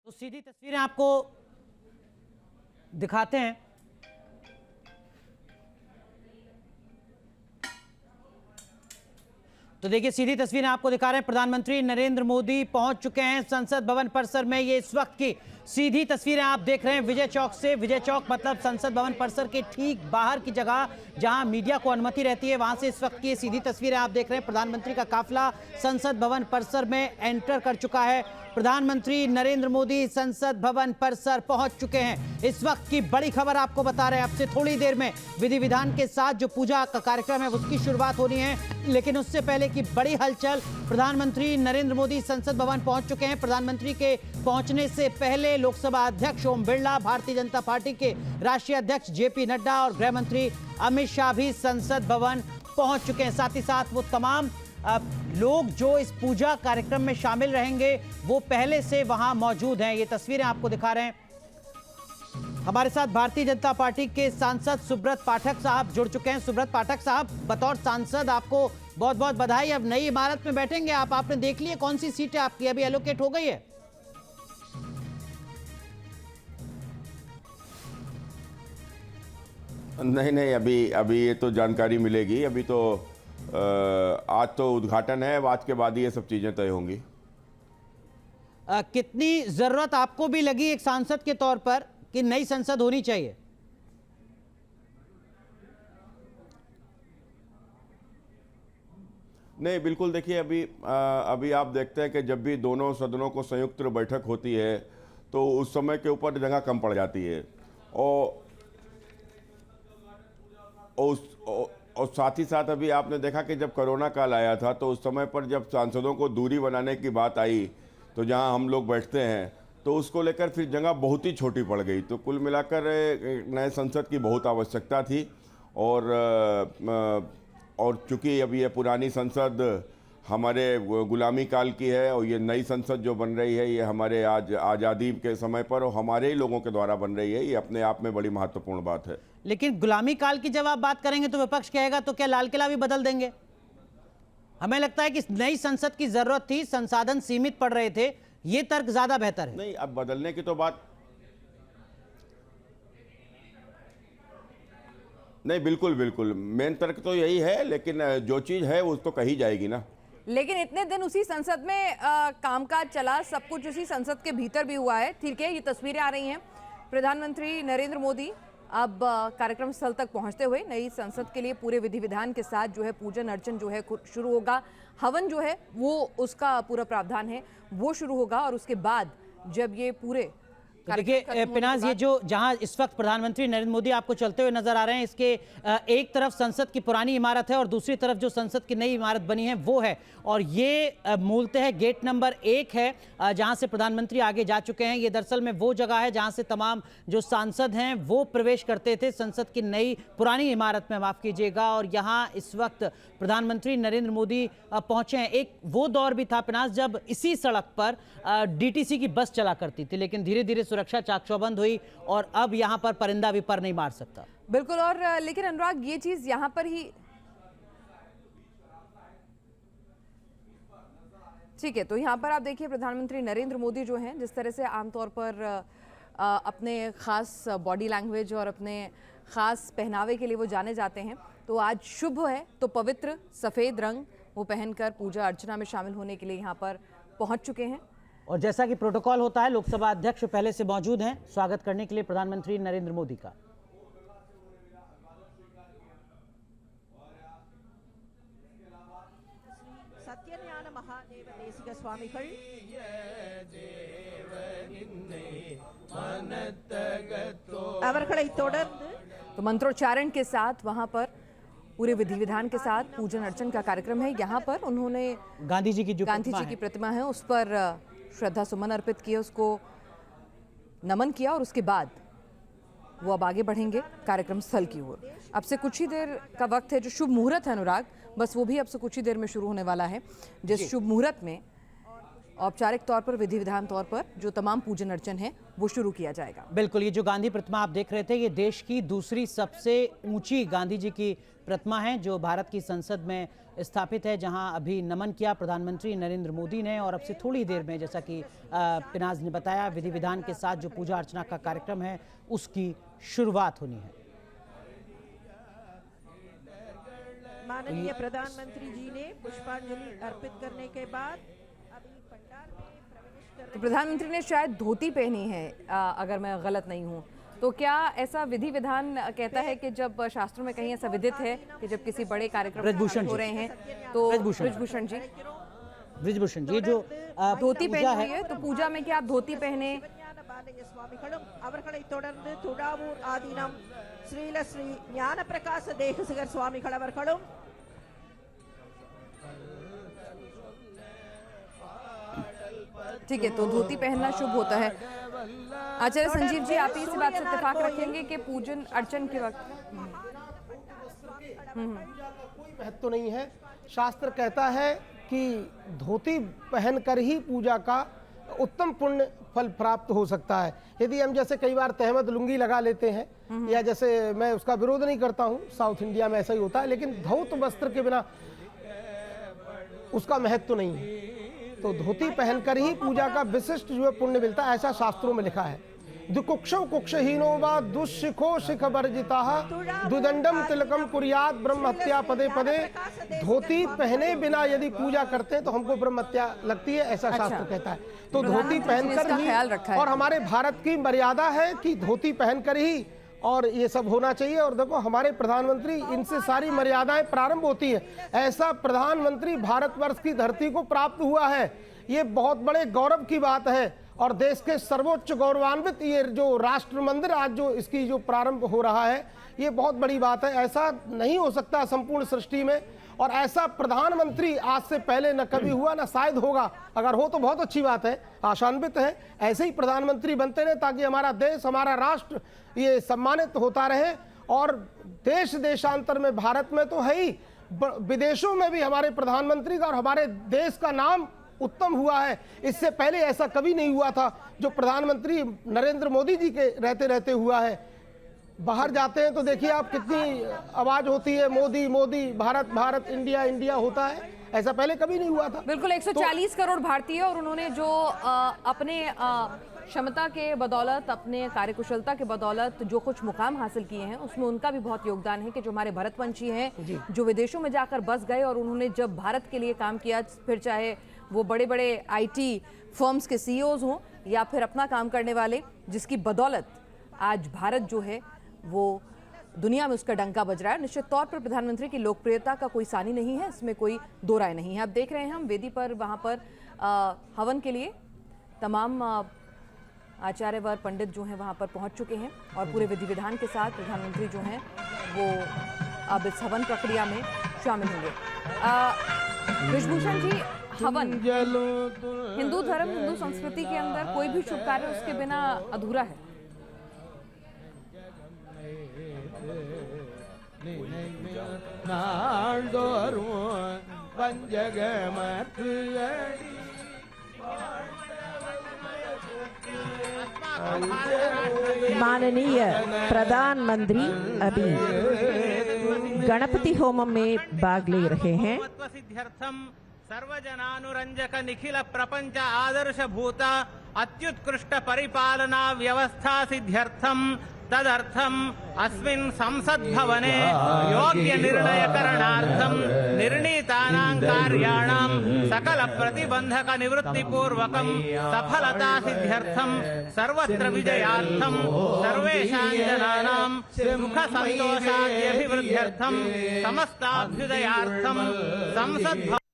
तो सीधी तस्वीरें आपको दिखाते हैं। तो देखिए सीधी तस्वीरें आपको दिखा रहे हैं। प्रधानमंत्री नरेंद्र मोदी पहुंच चुके हैं संसद भवन परिसर में। ये इस वक्त की सीधी तस्वीरें आप देख रहे हैं विजय चौक से। विजय चौक मतलब संसद भवन परिसर के ठीक बाहर की जगह जहां मीडिया को अनुमति रहती है, वहां से इस वक्त की ये सीधी तस्वीरें आप देख रहे हैं। प्रधानमंत्री का काफिला संसद भवन परिसर में एंटर कर चुका है। प्रधानमंत्री नरेंद्र मोदी संसद भवन परिसर पहुंच चुके हैं। इस वक्त की बड़ी खबर आपको बता रहे हैं। अब से थोड़ी देर में विधि विधान के साथ जो पूजा का कार्यक्रम है उसकी शुरुआत होनी है, लेकिन उससे पहले की बड़ी हलचल। प्रधानमंत्री नरेंद्र मोदी संसद भवन पहुंच चुके हैं। प्रधानमंत्री के पहुंचने से पहले लोकसभा अध्यक्ष ओम बिरला, भारतीय जनता पार्टी के राष्ट्रीय अध्यक्ष जेपी नड्डा और गृह मंत्री अमित शाह भी संसद भवन पहुंच चुके हैं। साथ ही साथ वो तमाम लोग जो इस पूजा कार्यक्रम में शामिल रहेंगे वो पहले से वहां मौजूद हैं। ये तस्वीरें आपको दिखा रहे हैं। हमारे साथ भारतीय जनता पार्टी के सांसद सुब्रत पाठक साहब जुड़ चुके हैं। सुब्रत पाठक साहब, बतौर सांसद आपको बहुत बहुत बधाई। अब नई इमारत में बैठेंगे आप, आपने देख लिया कौन सी सीटें आपकी अभी एलोकेट हो गई है? नहीं, अभी ये तो जानकारी मिलेगी। अभी तो आज तो उद्घाटन है, आज के बाद ही ये सब चीजें तय होंगी। कितनी जरूरत आपको भी लगी एक सांसद के तौर पर कि नई संसद होनी चाहिए? नहीं, बिल्कुल। देखिए, अभी आप देखते हैं कि जब भी दोनों सदनों को संयुक्त बैठक होती है तो उस समय के ऊपर जगह कम पड़ जाती है और साथ ही साथ अभी आपने देखा कि जब कोरोना काल आया था तो उस समय पर जब सांसदों को दूरी बनाने की बात आई तो जहां हम लोग बैठते हैं तो उसको लेकर फिर जगह बहुत ही छोटी पड़ गई। तो कुल मिलाकर नए संसद की बहुत आवश्यकता थी और चूंकि अब ये पुरानी संसद हमारे गुलामी काल की है और ये नई संसद जो बन रही है ये हमारे आज आज़ादी के समय पर और हमारे ही लोगों के द्वारा बन रही है, ये अपने आप में बड़ी महत्वपूर्ण बात है। लेकिन गुलामी काल की जब आप बात करेंगे तो विपक्ष कहेगा तो क्या लाल किला भी बदल देंगे? हमें लगता है कि नई संसद की जरूरत थी, संसाधन सीमित पड़ रहे थे, ये तर्क ज्यादा बेहतर है। नहीं, अब बदलने की तो बात नहीं, बिल्कुल मेन तर्क तो यही है, लेकिन जो चीज है वो तो कही जाएगी ना। लेकिन इतने दिन उसी संसद में कामकाज चला, सब कुछ उसी संसद के भीतर भी हुआ है। ठीक है, ये तस्वीरें आ रही हैं प्रधानमंत्री नरेंद्र मोदी अब कार्यक्रम स्थल तक पहुंचते हुए। नई संसद के लिए पूरे विधि विधान के साथ जो है पूजन अर्चन जो है शुरू होगा। हवन जो है वो उसका पूरा प्रावधान है, वो शुरू होगा और उसके बाद जब ये पूरे तो देखिए पिनाज, ये जो जहां इस वक्त प्रधानमंत्री नरेंद्र मोदी आपको चलते हुए नजर आ रहे हैं, इसके एक तरफ संसद की पुरानी इमारत है और दूसरी तरफ जो संसद की नई इमारत बनी है वो है। और ये मूलतः गेट नंबर 1 है जहां से प्रधानमंत्री आगे जा चुके हैं। ये दरअसल में वो जगह है जहां से तमाम जो सांसद हैं वो प्रवेश करते थे संसद की नई पुरानी इमारत में, माफ कीजिएगा। और यहाँ इस वक्त प्रधानमंत्री नरेंद्र मोदी पहुंचे हैं। एक वो दौर भी था पिनाज जब इसी सड़क पर डीटीसी की बस चला करती थी, लेकिन धीरे धीरे सुरक्षा चाक चौबंद हुई और अब यहां पर परिंदा भी पर नहीं मार सकता। बिल्कुल। और लेकिन अनुराग, ये चीज यहां पर ही ठीक है। तो यहां पर आप देखिए प्रधानमंत्री नरेंद्र मोदी जो हैं, जिस तरह से आमतौर पर अपने खास बॉडी लैंग्वेज और अपने खास पहनावे के लिए वो जाने जाते हैं, तो आज शुभ है तो पवित्र सफेद रंग वो पहनकर पूजा अर्चना में शामिल होने के लिए यहाँ पर पहुंच चुके हैं। और जैसा कि प्रोटोकॉल होता है, लोकसभा अध्यक्ष पहले से मौजूद हैं स्वागत करने के लिए प्रधानमंत्री नरेंद्र मोदी का। सत्यज्ञान महादेव देशिक स्वामिகள் அவர்களை தொடர்ந்து तो मंत्रोच्चारण के साथ वहां पर पूरे विधि विधान के साथ पूजन अर्चन का कार्यक्रम है। यहाँ पर उन्होंने गांधी जी की प्रतिमा है उस पर श्रद्धा सुमन अर्पित किए, उसको नमन किया और उसके बाद वो अब आगे बढ़ेंगे कार्यक्रम स्थल की ओर। अब से कुछ ही देर का वक्त है जो शुभ मुहूर्त है अनुराग, बस वो भी अब से कुछ ही देर में शुरू होने वाला है, जिस शुभ मुहूर्त में औपचारिक तौर पर, विधि विधान तौर पर जो तमाम पूजन अर्चन है वो शुरू किया जाएगा। बिल्कुल, ये जो गांधी प्रतिमा आप देख रहे थे, ये देश की दूसरी सबसे ऊंची गांधी जी की प्रतिमा है जो भारत की संसद में स्थापित है, जहां अभी नमन किया प्रधानमंत्री नरेंद्र मोदी ने। और अब से थोड़ी देर में, जैसा कि पिनाज ने बताया, विधि विधान के साथ जो पूजा अर्चना का कार्यक्रम है उसकी शुरुआत होनी है। माननीय प्रधानमंत्री जी ने पुष्पांजलि अर्पित करने के बाद अभी पंडाल में प्रवेश कर तो प्रधानमंत्री ने शायद धोती पहनी है, अगर मैं गलत नहीं हूँ तो। क्या ऐसा विधि विधान कहता है कि जब शास्त्रों में कहीं ऐसा विदित है कि जब किसी बड़े कार्यक्रम ब्रजभूषण हो रहे हैं तो ब्रजभूषण जी, ब्रजभूषण जी जो धोती पहनी हुई है, तो पूजा में क्या आप धोती पहने? பாலய சுவாமிகளும் அவர்களை தொடர்ந்து துடாவூர் ஆதீனம் ஸ்ரீல ஸ்ரீ ஞான பிரகாச தேசிகர் சுவாமிகள் அவர்களும் ठीक है, तो धोती पहनना शुभ होता है। आचार्य संजीव जी, आप इस बात से इत्तेफाक रखेंगे कि पूजन अर्चन के वक्त कोई महत्व नहीं है। शास्त्र कहता है कि धोती पहनकर ही पूजा का उत्तम पुण्य फल प्राप्त हो सकता है। यदि हम जैसे कई बार तहमद लुंगी लगा लेते हैं, या जैसे मैं उसका विरोध नहीं करता हूँ, साउथ इंडिया में ऐसा ही होता है, लेकिन धौत वस्त्र के बिना उसका महत्व नहीं है। तो धोती पहनकर ही पूजा का विशिष्ट जो है पुण्य मिलता है, ऐसा शास्त्रों में लिखा है। दुकुक्षौ कुक्षहीनो वा दुशिखो शिख वर्जिताः दुदंडम तिलकम कुर्यात ब्रह्म हत्या पदे पदे। धोती पहने बिना यदि पूजा करते हैं तो हमको ब्रह्म हत्या लगती है, ऐसा शास्त्र कहता है। तो धोती पहनकर ही, और हमारे भारत की मर्यादा है कि धोती पहनकर ही और ये सब होना चाहिए। और देखो, हमारे प्रधानमंत्री, इनसे सारी मर्यादाएं प्रारंभ होती है। ऐसा प्रधानमंत्री भारतवर्ष की धरती को प्राप्त हुआ है, ये बहुत बड़े गौरव की बात है। और देश के सर्वोच्च गौरवान्वित ये जो राष्ट्र मंदिर आज जो इसकी जो प्रारंभ हो रहा है, ये बहुत बड़ी बात है। ऐसा नहीं हो सकता संपूर्ण सृष्टि में, और ऐसा प्रधानमंत्री आज से पहले न कभी हुआ न शायद होगा। अगर हो तो बहुत अच्छी बात है, आशान्वित है। ऐसे ही प्रधानमंत्री बनते रहे ताकि हमारा देश, हमारा राष्ट्र ये सम्मानित होता रहे। और देश देशांतर में, भारत में तो है ही, विदेशों में भी हमारे प्रधानमंत्री का और हमारे देश का नाम उत्तम हुआ है। इससे पहले ऐसा कभी नहीं हुआ था जो प्रधानमंत्री नरेंद्र मोदी जी के रहते रहते हुआ है। बाहर जाते हैं तो देखिए आप, कितनी आवाज होती है, मोदी मोदी, भारत भारत, इंडिया इंडिया होता है। ऐसा पहले कभी नहीं हुआ था। बिल्कुल, 140 करोड़ भारतीय, और उन्होंने जो अपने क्षमता के बदौलत, अपने कार्यकुशलता के बदौलत जो कुछ मुकाम हासिल किए हैं, उसमें उनका भी बहुत योगदान है कि जो हमारे भरतवंशी हैं, जो विदेशों में जाकर बस गए और उन्होंने जब भारत के लिए काम किया, फिर चाहे वो बड़े बड़े IT फर्म्स के CEOs हों या फिर अपना काम करने वाले, जिसकी बदौलत आज भारत जो है वो दुनिया में उसका डंका बज रहा है। निश्चित तौर पर प्रधानमंत्री की लोकप्रियता का कोई सानी नहीं है, इसमें कोई दो राय नहीं है। अब देख रहे हैं हम वेदी पर, वहाँ पर हवन के लिए तमाम आचार्यवर पंडित जो हैं वहाँ पर पहुँच चुके हैं, और पूरे विधि विधान के साथ प्रधानमंत्री जो हैं वो अब इस हवन प्रक्रिया में शामिल होंगे। ब्रजभूषण जी, हवन हिंदू धर्म, हिंदू संस्कृति के अंदर कोई भी शुभ कार्य उसके बिना अधूरा है। माननीय प्रधानमंत्री अभी गणपति होम में भाग ले रहे हैं। सर्वजनानुरंजक निखिल प्रपंच आदर्श भूत अत्युत्कृष्ट परिपालना व्यवस्था सिद्ध्यर्थम तदर्थम अस्मिन् संसद भवने योग्य निर्णय करणार्थम निर्णीतानां कार्याणां सकल प्रतिबंधक निवृत्ति पूर्वकं सफलता सिद्ध्यर्थम सर्वत्र विजयार्थम सर्वेषां जनानां सुख संतोषाद्यभिवृद्ध्यर्थम समस्ताभ्युदयार्थम संसद